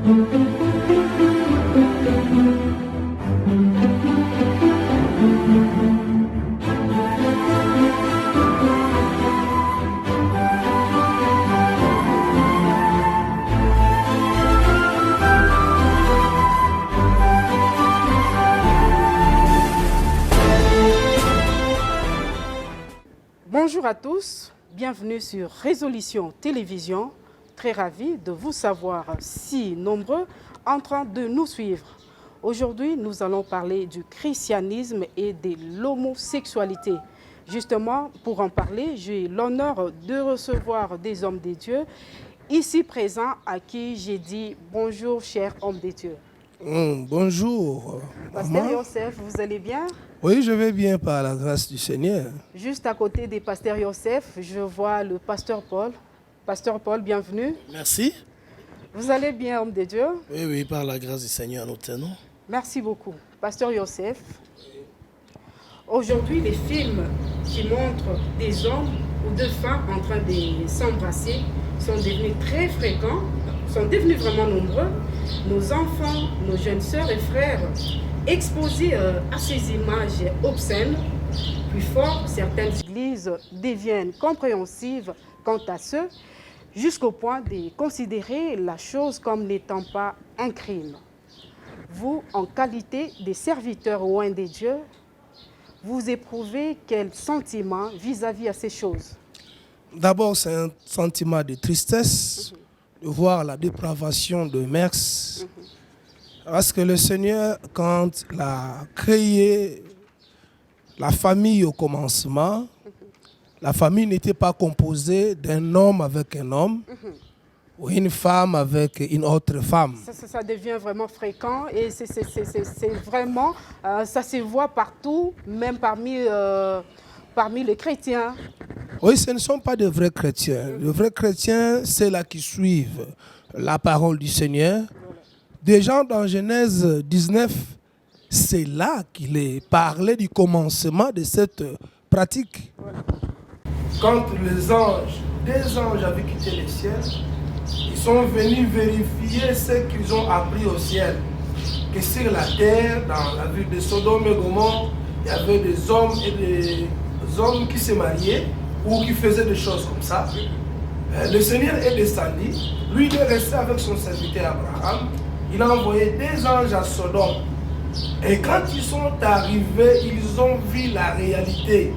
Bonjour à tous, bienvenue sur Résolution Télévision. Très ravi de vous savoir si nombreux en train de nous suivre. Aujourd'hui, nous allons parler du christianisme et de l'homosexualité. Justement, pour en parler, j'ai l'honneur de recevoir des hommes de Dieu ici présents à qui j'ai dit bonjour, chers hommes de Dieu. Bonjour. Pasteur Yosef, vous allez bien? Oui, je vais bien par la grâce du Seigneur. Juste à côté des pasteurs Yosef, je vois le pasteur Paul. Pasteur Paul, bienvenue. Merci. Vous allez bien, homme de Dieu? Oui, par la grâce du Seigneur, nous tenons. Merci beaucoup. Pasteur Yosef, aujourd'hui, les films qui montrent des hommes ou deux femmes en train de s'embrasser sont devenus très fréquents, sont devenus vraiment nombreux. Nos enfants, nos jeunes sœurs et frères exposés à ces images obscènes. Plus fort, certaines églises deviennent compréhensives quant à ce, jusqu'au point de considérer la chose comme n'étant pas un crime. Vous, en qualité de serviteur loin des dieux, vous éprouvez quel sentiment vis-à-vis à ces choses? D'abord, c'est un sentiment de tristesse de voir la dépravation de mœurs. Parce que le Seigneur, quand il a créé la famille au commencement, la famille n'était pas composée d'un homme avec un homme ou une femme avec une autre femme. Ça devient vraiment fréquent et c'est vraiment, ça se voit partout, même parmi les chrétiens. Oui, ce ne sont pas de vrais chrétiens. Les vrais chrétiens, c'est là qui suivent la parole du Seigneur. Déjà dans Genèse 19, c'est là qu'il est parlé du commencement de cette pratique. Quand les anges, des anges avaient quitté le ciel, ils sont venus vérifier ce qu'ils ont appris au ciel. Que sur la terre, dans la ville de Sodome et Gomorrhe, il y avait des hommes et des hommes qui se mariaient ou qui faisaient des choses comme ça. Le Seigneur est descendu, lui il est resté avec son serviteur Abraham. Il a envoyé des anges à Sodome. Et quand ils sont arrivés, ils ont vu la réalité.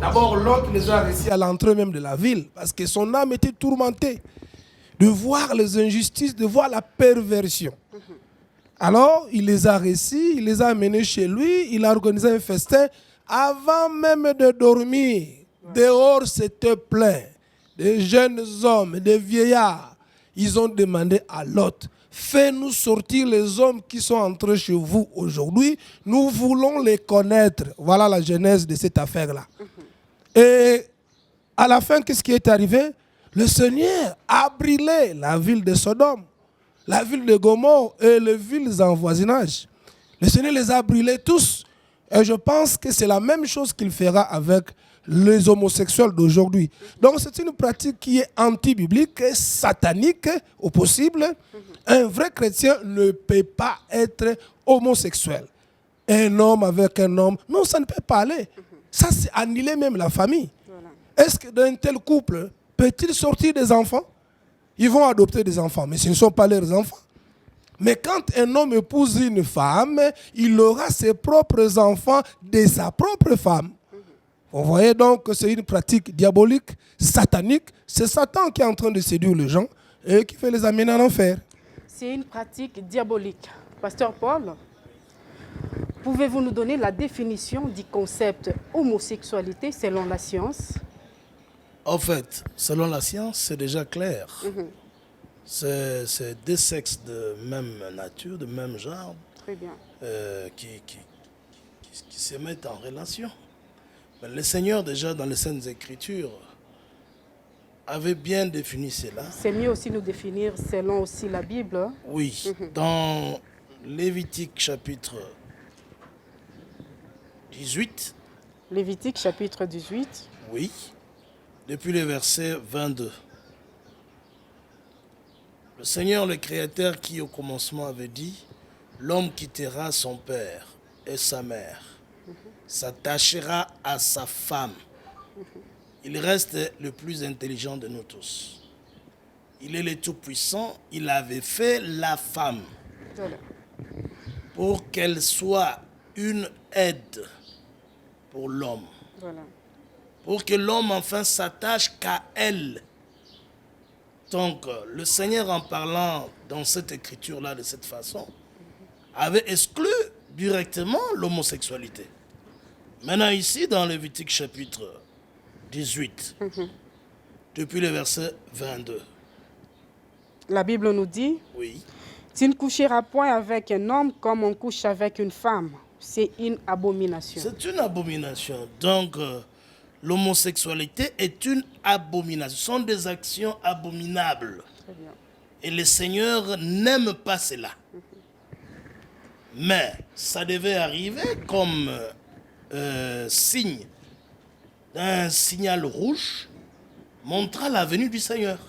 D'abord, l'autre les a réussi à l'entrée même de la ville, parce que son âme était tourmentée de voir les injustices, de voir la perversion. Alors, il les a réussi, il les a amenés chez lui, il a organisé un festin. Avant même de dormir, dehors c'était plein. Des jeunes hommes, des vieillards, ils ont demandé à Lot: fais-nous sortir les hommes qui sont entrés chez vous aujourd'hui. Nous voulons les connaître. Voilà la genèse de cette affaire-là. Et à la fin, qu'est-ce qui est arrivé? Le Seigneur a brûlé la ville de Sodome, la ville de Gomorrhe et les villes en voisinage. Le Seigneur les a brûlés tous. Et je pense que c'est la même chose qu'il fera avec les homosexuels d'aujourd'hui. Donc c'est une pratique qui est anti-biblique, satanique au possible. Un vrai chrétien ne peut pas être homosexuel. Un homme avec un homme, non, ça ne peut pas aller. Ça, c'est annuler même la famille. Voilà. Est-ce que d'un tel couple peut-il sortir des enfants? Ils vont adopter des enfants, mais ce ne sont pas leurs enfants. Mais quand un homme épouse une femme, il aura ses propres enfants de sa propre femme. Vous voyez donc que c'est une pratique diabolique, satanique. C'est Satan qui est en train de séduire les gens et qui fait les amener en enfer. C'est une pratique diabolique. Pasteur Paul, pouvez-vous nous donner la définition du concept homosexualité selon la science? En fait, selon la science, c'est déjà clair. C'est deux sexes de même nature, de même genre, très bien. Qui se mettent en relation. Mais le Seigneur, déjà dans les Saintes Écritures, avait bien défini cela. C'est mieux aussi nous définir selon aussi la Bible. Oui, dans Lévitique chapitre 18. Lévitique chapitre 18. Oui, depuis le verset 22. Le Seigneur, le Créateur, qui au commencement avait dit, l'homme quittera son père et sa mère, s'attachera à sa femme. Il reste le plus intelligent de nous tous. Il est le Tout-Puissant. Il avait fait la femme Voilà. pour qu'elle soit une aide pour l'homme. Voilà. Pour que l'homme enfin s'attache qu'à elle. Donc, le Seigneur, en parlant dans cette écriture-là de cette façon, avait exclu directement l'homosexualité. Maintenant, ici, dans Lévitique chapitre 18, depuis le verset 22. La Bible nous dit, Oui. tu ne coucheras point avec un homme comme on couche avec une femme. C'est une abomination. C'est une abomination. Donc, l'homosexualité est une abomination. Ce sont des actions abominables. Très bien. Et le Seigneur n'aime pas cela. Mais ça devait arriver comme signe d'un signal rouge montrant la venue du Seigneur.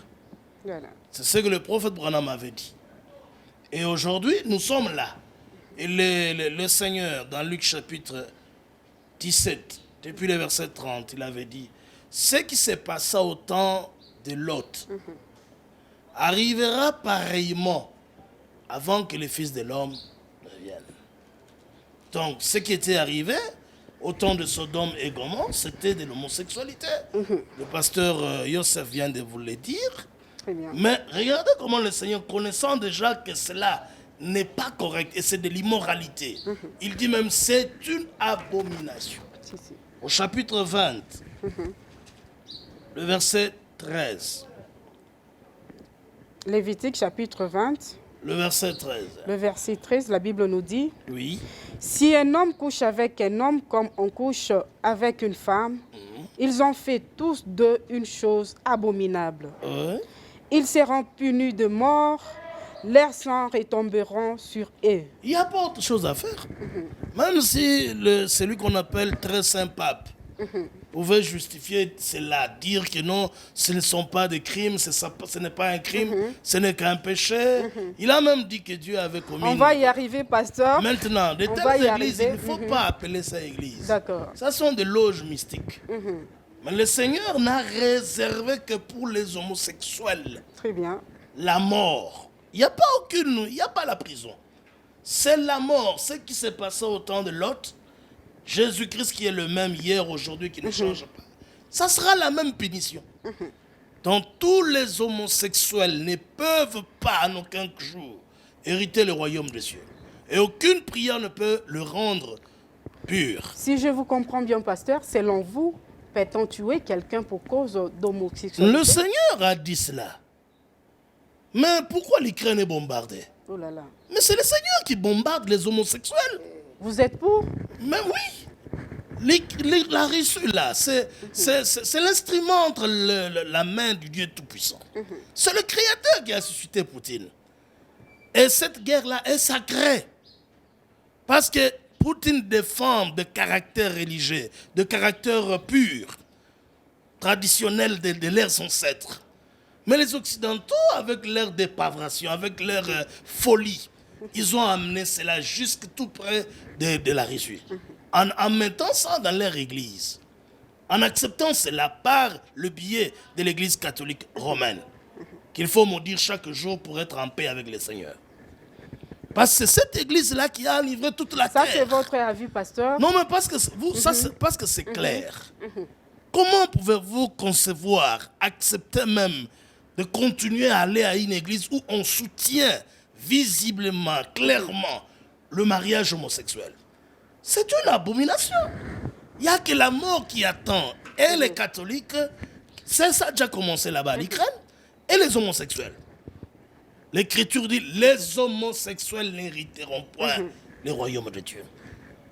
Voilà. C'est ce que le prophète Branham avait dit. Et aujourd'hui, nous sommes là. Et le Seigneur, dans Luc chapitre 17, depuis le verset 30, il avait dit, ce qui s'est passé au temps de Lot arrivera pareillement avant que le Fils de l'homme ne vienne. Donc, ce qui était arrivé au temps de Sodome et Gomorrhe, c'était de l'homosexualité. Le pasteur Yosef vient de vous le dire. Très bien. Mais regardez comment le Seigneur, connaissant déjà que cela n'est pas correct et c'est de l'immoralité, il dit même c'est une abomination. Si, si. Au chapitre 20, le verset 13. Lévitique chapitre 20, Le verset 13. le verset 13, la Bible nous dit, Oui. si un homme couche avec un homme comme on couche avec une femme, ils ont fait tous deux une chose abominable. Ouais. Ils seront punis de mort, leurs sangs retomberont sur eux. Il n'y a pas autre chose à faire. Même si celui qu'on appelle très saint pape pouvait justifier cela, dire que non, ce ne sont pas des crimes, ce n'est pas un crime, ce n'est qu'un péché. Il a même dit que Dieu avait commis. On va y arriver, pasteur. Maintenant, de On va y telles églises, il arriver. ne faut pas appeler ça église. D'accord. Ça sont des loges mystiques. Mais le Seigneur n'a réservé que pour les homosexuels Très bien. la mort. Il n'y a pas il n'y a pas la prison. C'est la mort. Ce qui s'est passé au temps de Lot, Jésus-Christ qui est le même hier, aujourd'hui, qui ne change pas. Ça sera la même punition. Donc tous les homosexuels ne peuvent pas en aucun jour hériter le royaume des cieux. Et aucune prière ne peut le rendre pur. Si je vous comprends bien, pasteur, selon vous, peut-on tuer quelqu'un pour cause d'homosexualité? Le Seigneur a dit cela. Mais pourquoi l'Ukraine est bombardée? Oh là là. Mais c'est le Seigneur qui bombarde les homosexuels. Vous êtes pour? Mais oui. La Russie, là, c'est l'instrument entre la main du Dieu Tout-Puissant. C'est le Créateur qui a suscité Poutine. Et cette guerre-là est sacrée. Parce que Poutine défend de caractère religieux, de caractère pur, traditionnel de leurs ancêtres. Mais les Occidentaux, avec leur dépravation, avec leur folie, ils ont amené cela jusque tout près de la Russie. En mettant ça dans leur église. En acceptant cela par le biais de l'église catholique romaine. Qu'il faut maudire chaque jour pour être en paix avec le Seigneur. Parce que c'est cette église-là qui a livré toute la terre. Ça, c'est votre avis, pasteur? Non, mais parce que c'est clair. Comment pouvez-vous concevoir, accepter même de continuer à aller à une église où on soutient visiblement, clairement, le mariage homosexuel? C'est une abomination. Il n'y a que la mort qui attend. Et les catholiques, ça a déjà commencé là-bas, l'Ukraine, et les homosexuels. L'Écriture dit, les homosexuels n'hériteront point le royaume de Dieu.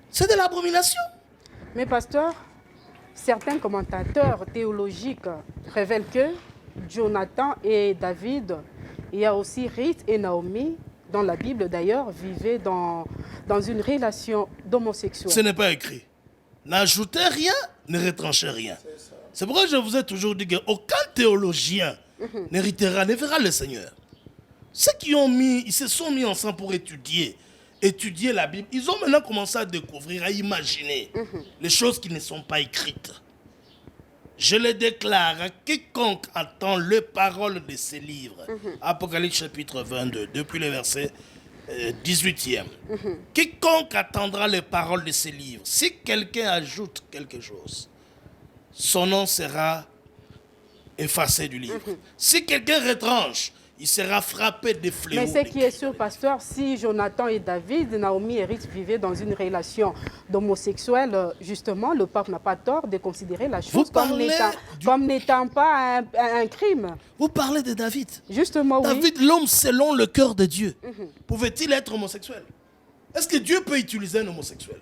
C'est de l'abomination. Mais pasteur, certains commentateurs théologiques révèlent que Jonathan et David, il y a aussi Ruth et Naomi, dans la Bible d'ailleurs, vivaient dans une relation d'homosexuel. Ce n'est pas écrit. N'ajoutez rien, ne retranchez rien. C'est pourquoi je vous ai toujours dit qu'aucun théologien n'héritera, ne verra le Seigneur. Ceux ils se sont mis ensemble pour étudier la Bible, ils ont maintenant commencé à découvrir, à imaginer les choses qui ne sont pas écrites. Je le déclare à quiconque attend les paroles de ces livres. Apocalypse chapitre 22, depuis le verset 18e. Quiconque attendra les paroles de ces livres, si quelqu'un ajoute quelque chose, son nom sera effacé du livre. Si quelqu'un retranche, il sera frappé de fléaux. Mais ce qui est sûr, pasteur, si Jonathan et David, Naomi et Ruth vivaient dans une relation d'homosexuel, justement, le pape n'a pas tort de considérer la chose comme n'étant pas un crime. Vous parlez de David. Justement, oui. David, l'homme selon le cœur de Dieu, pouvait-il être homosexuel? Est-ce que Dieu peut utiliser un homosexuel?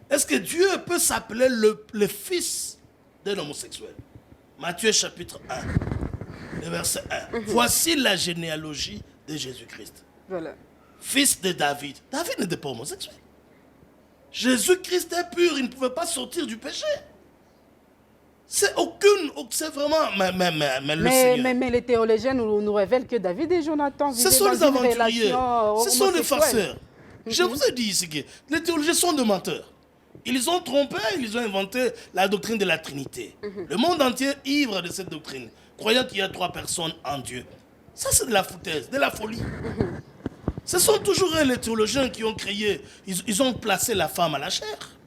Est-ce que Dieu peut s'appeler le fils d'un homosexuel? Matthieu chapitre 1. Le verset 1. Voici la généalogie de Jésus-Christ. Voilà. Fils de David. David n'était pas homosexuel. Jésus-Christ est pur, il ne pouvait pas sortir du péché. C'est vraiment... Mais les théologiens nous révèlent que David et Jonathan vivaient ce sont les dans une aventuriers, relation ce sont les homosexuelle. farceurs. Je vous ai dit ici que les théologiens sont des menteurs. Ils ont trompé, ils ont inventé la doctrine de la Trinité. Le monde entier est ivre de cette doctrine, croyant qu'il y a 3 personnes en Dieu. Ça, c'est de la foutaise, de la folie. Ce sont toujours les théologiens qui ont créé, ils ont placé la femme à la chair.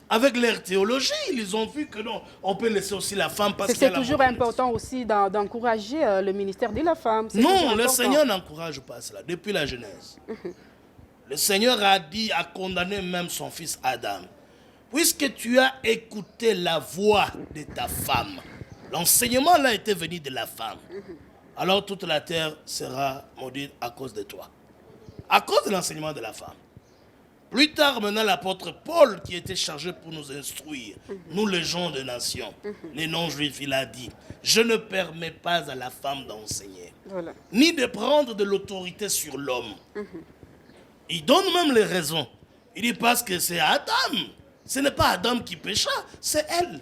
Avec leur théologie, ils ont vu que non, on peut laisser aussi la femme parce C'est toujours important aussi d'encourager le ministère de la femme. Non, le Seigneur n'encourage pas cela, depuis la Genèse. Le Seigneur a condamné même son fils Adam. Puisque tu as écouté la voix de ta femme, l'enseignement là était venu de la femme. Alors toute la terre sera maudite à cause de toi. À cause de l'enseignement de la femme. Plus tard, maintenant, l'apôtre Paul, qui était chargé pour nous instruire, nous les gens de nation, les non-juifs, il a dit, je ne permets pas à la femme d'enseigner, ni de prendre de l'autorité sur l'homme. Il donne même les raisons. Il dit parce que c'est Adam. Ce n'est pas Adam qui pécha, c'est elle.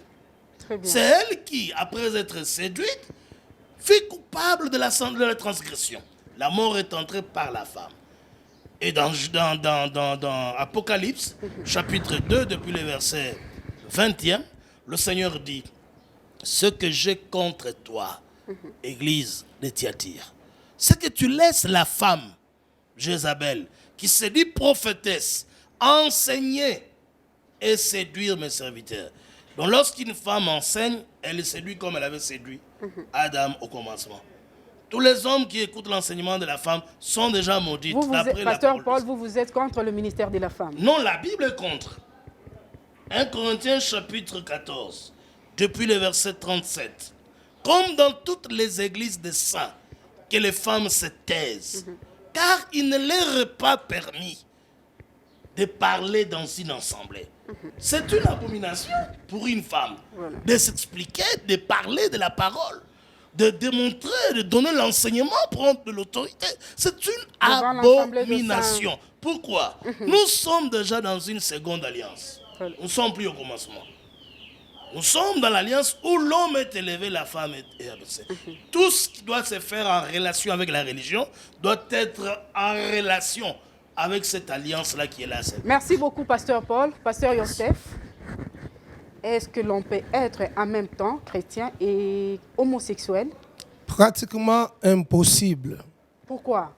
C'est elle qui, après être séduite, fut coupable de la transgression. La mort est entrée par la femme. Et dans Apocalypse, chapitre 2, depuis le verset 20e, le Seigneur dit, ce que j'ai contre toi, église de Thyatire, c'est que tu laisses la femme, Jézabel, qui se dit prophétesse, enseigner et séduire mes serviteurs. Donc lorsqu'une femme enseigne, elle séduit comme elle avait séduit Adam au commencement. Tous les hommes qui écoutent l'enseignement de la femme sont déjà maudits. Pasteur Paul, vous êtes contre le ministère de la femme? Non, la Bible est contre. 1 Corinthiens chapitre 14, depuis le verset 37. Comme dans toutes les églises des saints, que les femmes se taisent, car il ne leur est pas permis de parler dans une assemblée. C'est une abomination pour une femme de s'expliquer, de parler de la parole, de démontrer, de donner l'enseignement, prendre de l'autorité. C'est une abomination. Pourquoi? Nous sommes déjà dans une seconde alliance. Nous ne sommes plus au commencement. Nous sommes dans l'alliance où l'homme est élevé, la femme est abaissée. Tout ce qui doit se faire en relation avec la religion doit être en relation avec cette alliance-là qui est là. Merci beaucoup, Pasteur Paul. Pasteur Yosef, est-ce que l'on peut être en même temps chrétien et homosexuel? Pratiquement impossible. Pourquoi?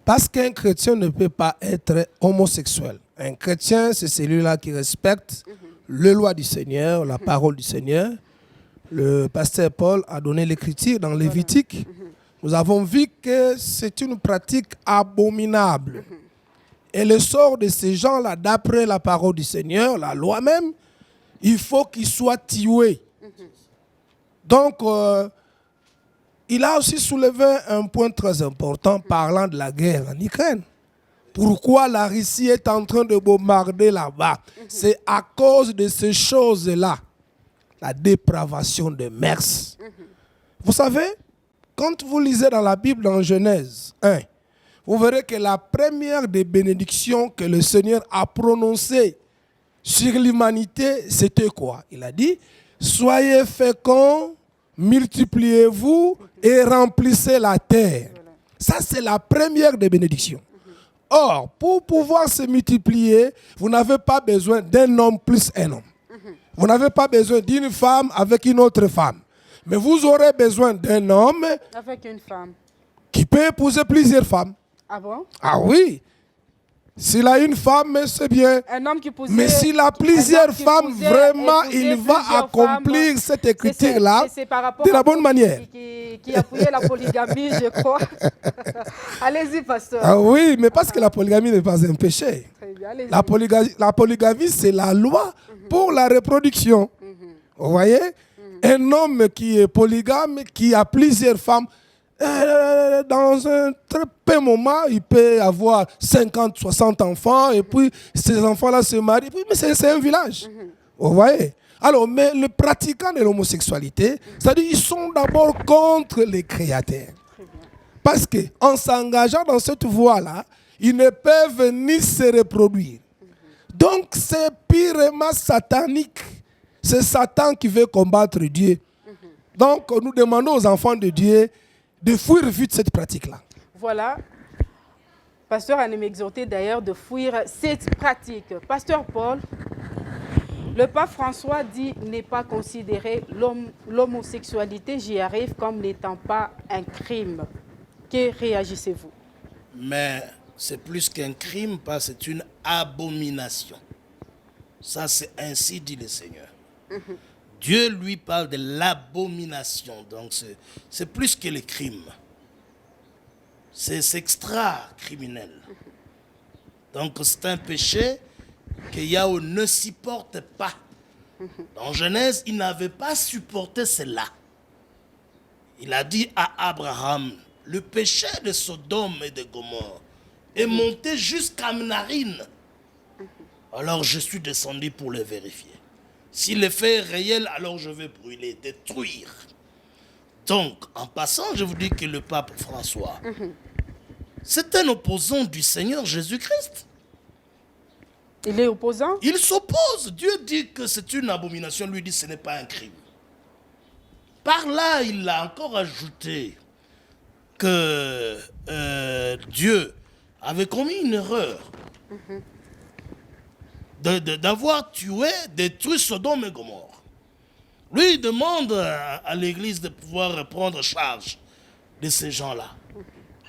Parce qu'un chrétien ne peut pas être homosexuel. Un chrétien, c'est celui-là qui respecte les lois du Seigneur, la parole du Seigneur. Le pasteur Paul a donné l'écriture dans Lévitique. Nous avons vu que c'est une pratique abominable. Et le sort de ces gens-là, d'après la parole du Seigneur, la loi même, il faut qu'ils soient tués. Donc, il a aussi soulevé un point très important parlant de la guerre en Ukraine. Pourquoi la Russie est en train de bombarder là-bas? C'est à cause de ces choses-là. La dépravation de mœurs. Vous savez, quand vous lisez dans la Bible, dans Genèse 1, vous verrez que la première des bénédictions que le Seigneur a prononcées sur l'humanité, c'était quoi? Il a dit, soyez féconds, multipliez-vous et remplissez la terre. Ça, c'est la première des bénédictions. Or, pour pouvoir se multiplier, vous n'avez pas besoin d'un homme plus un homme. Vous n'avez pas besoin d'une femme avec une autre femme. Mais vous aurez besoin d'un homme Avec une femme. qui peut épouser plusieurs femmes. Ah bon? Ah oui. S'il a une femme, c'est bien. Un homme qui posait, Mais s'il a plusieurs femmes, vraiment, épousait il va plusieurs accomplir femmes. cette écriture-là C'est par rapport de la à bonne vous manière. qui appuyait la polygamie, je crois. Allez-y, pasteur. Ah oui, mais parce que la polygamie n'est pas un péché. Très bien, allez-y. La polygamie, c'est la loi pour la reproduction. Vous voyez? Un homme qui est polygame, qui a plusieurs femmes, dans un très peu moment, il peut avoir 50, 60 enfants, et puis ces enfants-là se marient. Mais c'est un village. Vous voyez? Alors, mais le pratiquant de l'homosexualité, c'est-à-dire ils sont d'abord contre les créateurs. Parce qu'en s'engageant dans cette voie-là, ils ne peuvent ni se reproduire. Donc, c'est purement satanique. C'est Satan qui veut combattre Dieu. Donc, nous demandons aux enfants de Dieu de fuir vite cette pratique-là. Voilà. Pasteur a m'exhorté d'ailleurs de fuir cette pratique. Pasteur Paul, le pape François dit ne pas considérer l'homosexualité, j'y arrive, comme n'étant pas un crime. Que réagissez-vous? Mais c'est plus qu'un crime, parce que c'est une abomination. Ça, c'est ainsi dit le Seigneur. Dieu lui parle de l'abomination. Donc, c'est plus que le crime. C'est extra-criminel. Donc, c'est un péché que Yahweh ne supporte pas. Dans Genèse, il n'avait pas supporté cela. Il a dit à Abraham, le péché de Sodome et de Gomorrhe est monté jusqu'à mes narines. Alors je suis descendu pour le vérifier. Si le fait est réel, alors je vais brûler, détruire. Donc, en passant, je vous dis que le pape François, c'est un opposant du Seigneur Jésus-Christ. Il est opposant? Il s'oppose. Dieu dit que c'est une abomination. Lui dit que ce n'est pas un crime. Par là, il a encore ajouté que Dieu avait commis une erreur d'avoir tué, détruit Sodome et Gomorrhe. Lui, il demande à l'Église de pouvoir prendre charge de ces gens-là.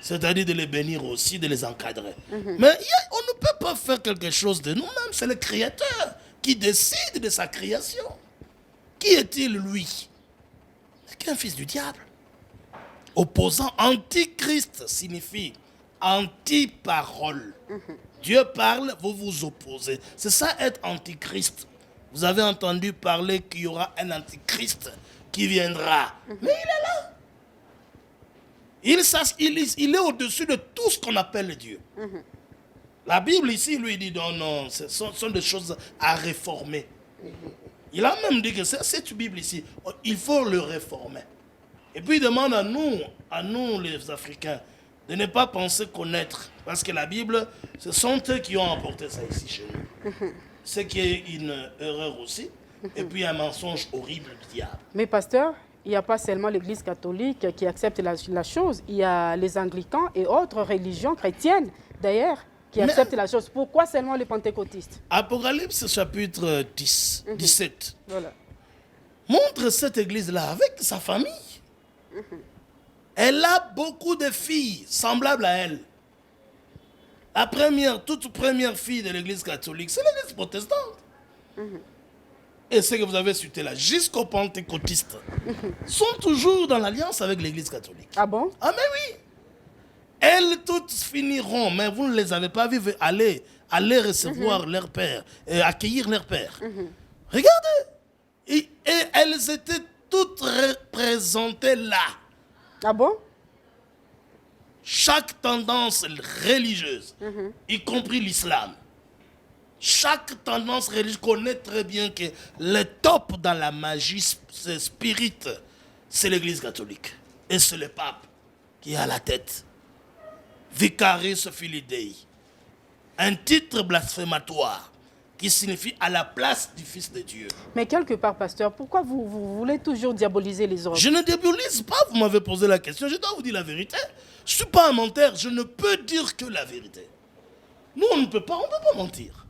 C'est-à-dire de les bénir aussi, de les encadrer. Mais on ne peut pas faire quelque chose de nous-mêmes. C'est le Créateur qui décide de sa création. Qui est-il, lui? C'est qu'un fils du diable. Opposant, antichrist signifie anti-parole. Dieu parle, vous vous opposez. C'est ça être antichrist. Vous avez entendu parler qu'il y aura un antichrist qui viendra. Mais il est là. Il est au-dessus de tout ce qu'on appelle Dieu. La Bible ici lui dit non, ce sont des choses à réformer. Il a même dit que cette Bible ici, il faut le réformer. Et puis il demande à nous les Africains, de ne pas penser connaître. Parce que la Bible, ce sont eux qui ont emporté ça ici chez nous. Ce qui est une erreur aussi. Et puis un mensonge horrible du diable. Mais pasteur, il n'y a pas seulement l'Église catholique qui accepte la chose. Il y a les anglicans et autres religions chrétiennes, d'ailleurs, qui acceptent la chose. Pourquoi seulement les pentecôtistes? Apocalypse chapitre 17 Voilà. montre cette église-là avec sa famille. Elle a beaucoup de filles semblables à elle. La toute première fille de l'église catholique, c'est l'église protestante. Et ce que vous avez cité là, jusqu'aux pentecôtistes, sont toujours dans l'alliance avec l'église catholique. Ah bon? Ah mais oui. Elles toutes finiront, mais vous ne les avez pas vues aller recevoir leur père, et accueillir leur père. Regardez. Et elles étaient toutes représentées là. Ah bon? Chaque tendance religieuse, y compris l'islam, chaque tendance religieuse connaît très bien que le top dans la magie spirit, c'est l'église catholique. Et c'est le pape qui est à la tête. Vicarius Filii Dei. Un titre blasphématoire qui signifie à la place du Fils de Dieu. Mais quelque part, pasteur, pourquoi vous voulez toujours diaboliser les autres? Je ne diabolise pas, vous m'avez posé la question, je dois vous dire la vérité. Je ne suis pas un menteur, je ne peux dire que la vérité. Nous, on ne peut pas mentir.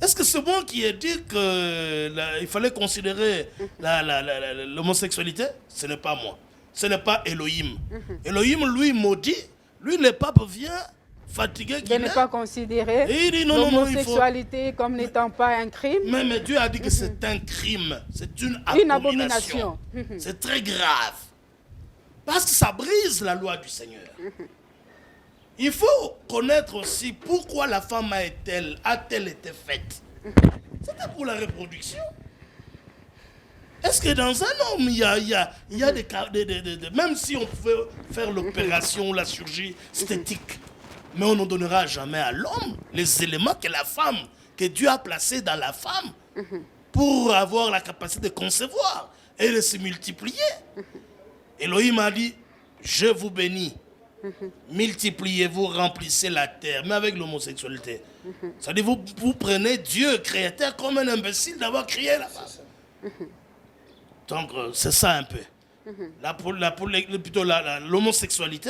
Est-ce que c'est moi qui ai dit qu'il fallait considérer l'homosexualité? Ce n'est pas moi. Ce n'est pas Elohim. Elohim, lui, maudit. Lui, le pape vient fatigué. De ne pas considérer l'homosexualité comme n'étant pas un crime. Mais Dieu a dit que c'est un crime. C'est une abomination. C'est très grave. Parce que ça brise la loi du Seigneur. Il faut connaître aussi pourquoi la femme a-t-elle été faite. C'était pour la reproduction. Est-ce que dans un homme, il y a des cas, même si on pouvait faire l'opération ou la chirurgie esthétique, mais on ne donnera jamais à l'homme les éléments que Dieu a placés dans la femme pour avoir la capacité de concevoir et de se multiplier. Elohim a dit, je vous bénis. Multipliez-vous, remplissez la terre. Mais avec l'homosexualité, ça dit vous prenez Dieu, créateur, comme un imbécile d'avoir créé la femme. Donc c'est ça un peu. L'homosexualité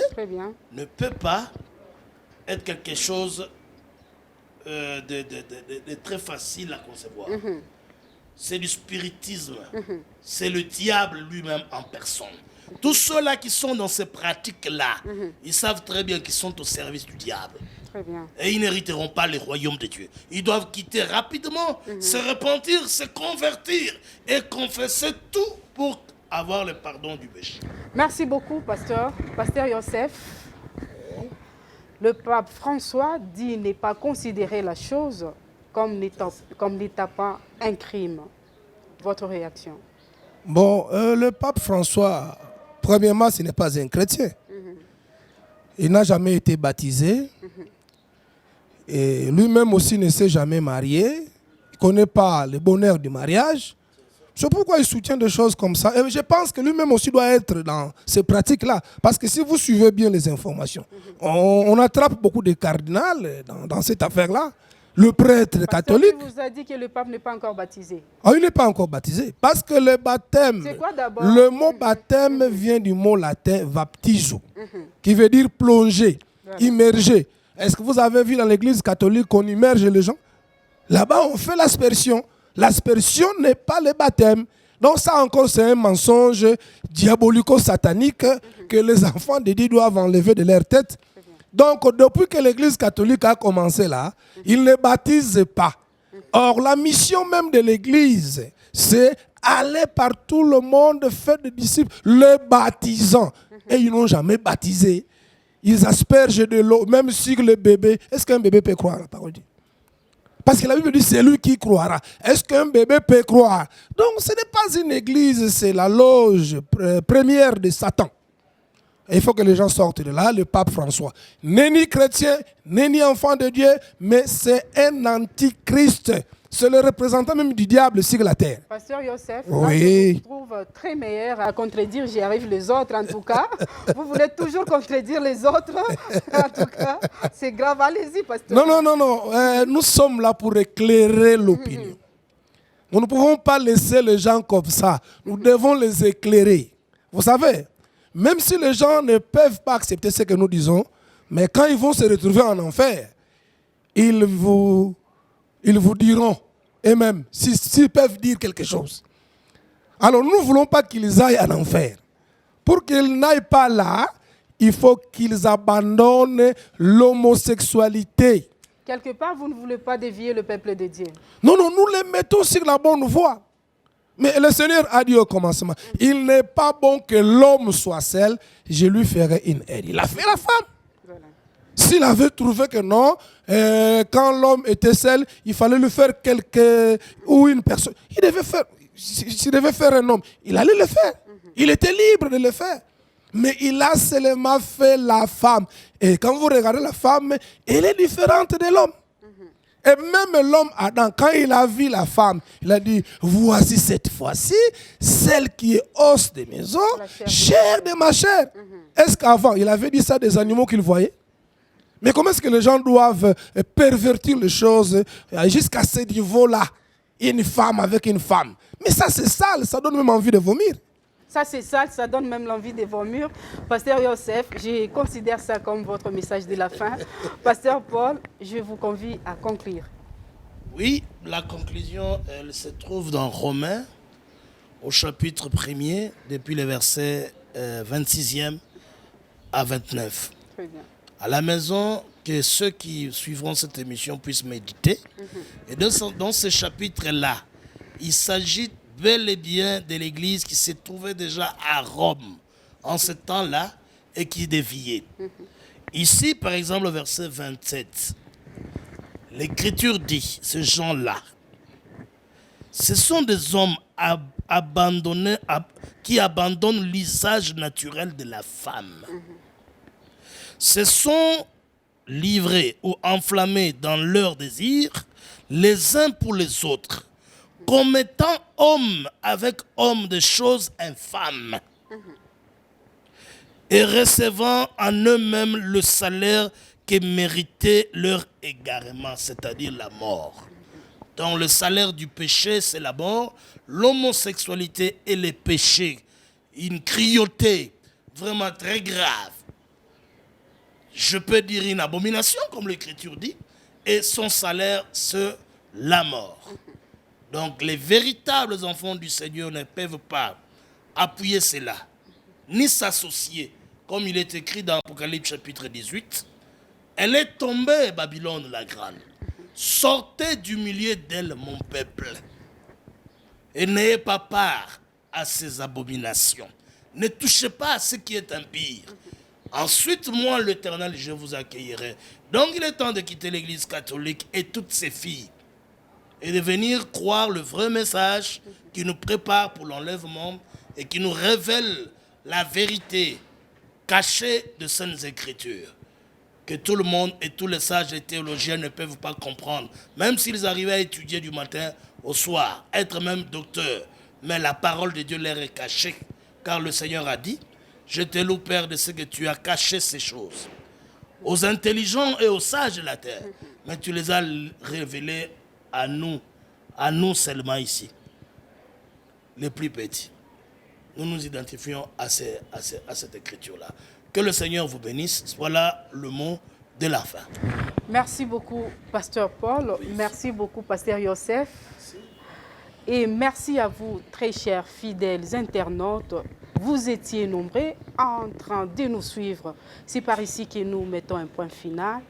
ne peut pas être quelque chose de très facile à concevoir. C'est du spiritisme. C'est le diable lui-même en personne. Tous ceux-là qui sont dans ces pratiques-là, ils savent très bien qu'ils sont au service du diable. Très bien. Et ils n'hériteront pas le royaume de Dieu. Ils doivent quitter rapidement, se repentir, se convertir et confesser tout pour avoir le pardon du péché. Merci beaucoup, pasteur. Pasteur Yosef. Le pape François dit ne pas considérer la chose comme n'étant pas un crime. Votre réaction? Bon, le pape François, premièrement, ce n'est pas un chrétien. Il n'a jamais été baptisé. Et lui-même aussi ne s'est jamais marié. Il ne connaît pas le bonheur du mariage. C'est pourquoi il soutient des choses comme ça. Et je pense que lui-même aussi doit être dans ces pratiques-là. Parce que si vous suivez bien les informations, on attrape beaucoup de cardinals dans cette affaire-là. Le prêtre catholique. Qui vous a dit que le pape n'est pas encore baptisé? Ah, il n'est pas encore baptisé. Parce que le baptême, c'est quoi d'abord? Le mot baptême vient du mot latin baptizo, qui veut dire plonger, immerger. Est-ce que vous avez vu dans l'église catholique qu'on immerge les gens? Là-bas, on fait l'aspersion. L'aspersion n'est pas le baptême. Donc ça encore, c'est un mensonge diabolico-satanique que les enfants de Dieu doivent enlever de leur tête. Donc, depuis que l'église catholique a commencé là, ils ne baptisent pas. Or, la mission même de l'église, c'est aller par tout le monde, faire des disciples, les baptisant. Et ils n'ont jamais baptisé. Ils aspergent de l'eau, même sur le bébé. Est-ce qu'un bébé peut croire à la parole de Dieu? Parce que la Bible dit, c'est lui qui croira. Est-ce qu'un bébé peut croire? Donc, ce n'est pas une église, c'est la loge première de Satan. Et il faut que les gens sortent de là. Le pape François n'est ni chrétien, n'est ni enfant de Dieu, mais c'est un antichrist. C'est le représentant même du diable sur la terre. Pasteur Yosef, oui. Je vous trouve très meilleur à contredire, j'y arrive les autres en tout cas. Vous voulez toujours contredire les autres, en tout cas. C'est grave, allez-y, pasteur. Non. Nous sommes là pour éclairer l'opinion. Nous ne pouvons pas laisser les gens comme ça. Nous devons les éclairer. Vous savez, même si les gens ne peuvent pas accepter ce que nous disons, mais quand ils vont se retrouver en enfer, ils vous diront, et même s'ils peuvent dire quelque chose. Alors nous ne voulons pas qu'ils aillent en enfer. Pour qu'ils n'aillent pas là, il faut qu'ils abandonnent l'homosexualité. Quelque part, vous ne voulez pas dévier le peuple de Dieu. Non, nous les mettons sur la bonne voie. Mais le Seigneur a dit au commencement, il n'est pas bon que l'homme soit seul, je lui ferai une aide. Il a fait la femme. Voilà. S'il avait trouvé que non, quand l'homme était seul, il fallait lui faire ou une personne. S'il devait faire un homme, il allait le faire. Il était libre de le faire. Mais il a seulement fait la femme. Et quand vous regardez la femme, elle est différente de l'homme. Et même l'homme Adam, quand il a vu la femme, il a dit, voici cette fois-ci, celle qui est os de mes os, chair de ma chair. Est-ce qu'avant, il avait dit ça des animaux qu'il voyait? Mais comment est-ce que les gens doivent pervertir les choses jusqu'à ce niveau-là? Une femme avec une femme. Mais ça, c'est sale, ça donne même envie de vomir. Ça, c'est sale, ça donne même l'envie de vomir. Pasteur Joseph, je considère ça comme votre message de la fin. Pasteur Paul, je vous convie à conclure. Oui, la conclusion, elle se trouve dans Romains, au chapitre 1er, depuis le verset 26e à 29. Très bien. À la maison, que ceux qui suivront cette émission puissent méditer. Et dans ce chapitre-là, il s'agit bel et bien de l'église qui se trouvait déjà à Rome en ce temps-là et qui déviait. Ici, par exemple, au verset 27, l'Écriture dit, ces gens-là, ce sont des hommes abandonnés, qui abandonnent l'usage naturel de la femme. Se sont livrés ou enflammés dans leurs désirs les uns pour les autres, commettant homme avec homme des choses infâmes et recevant en eux-mêmes le salaire que méritait leur égarement, c'est-à-dire la mort. Donc le salaire du péché, c'est la mort. L'homosexualité et les péchés, une cruauté vraiment très grave. Je peux dire une abomination, comme l'Écriture dit, et son salaire, c'est la mort. Donc les véritables enfants du Seigneur ne peuvent pas appuyer cela, ni s'associer, comme il est écrit dans Apocalypse chapitre 18. Elle est tombée, Babylone la grande. Sortez du milieu d'elle, mon peuple, et n'ayez pas part à ces abominations. Ne touchez pas à ce qui est impie. Ensuite, moi, l'Éternel, je vous accueillerai. Donc, il est temps de quitter l'Église catholique et toutes ses filles et de venir croire le vrai message qui nous prépare pour l'enlèvement et qui nous révèle la vérité cachée de Saintes Écritures, que tout le monde et tous les sages et théologiens ne peuvent pas comprendre, même s'ils arrivaient à étudier du matin au soir, être même docteurs. Mais la parole de Dieu leur est cachée, car le Seigneur a dit, je te loue, Père, de ce que tu as caché ces choses aux intelligents et aux sages de la terre, mais tu les as révélées à nous seulement ici, les plus petits. Nous nous identifions à cette écriture-là. Que le Seigneur vous bénisse. Voilà le mot de la fin. Merci beaucoup, Pasteur Paul. Merci beaucoup, Pasteur Joseph. Et merci à vous, très chers fidèles internautes. Vous étiez nombreux en train de nous suivre. C'est par ici que nous mettons un point final.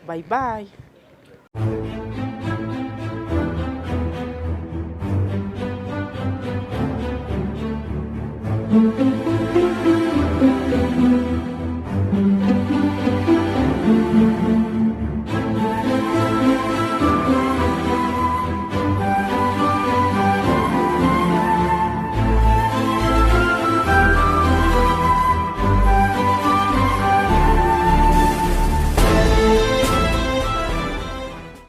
Bye bye. Thank you.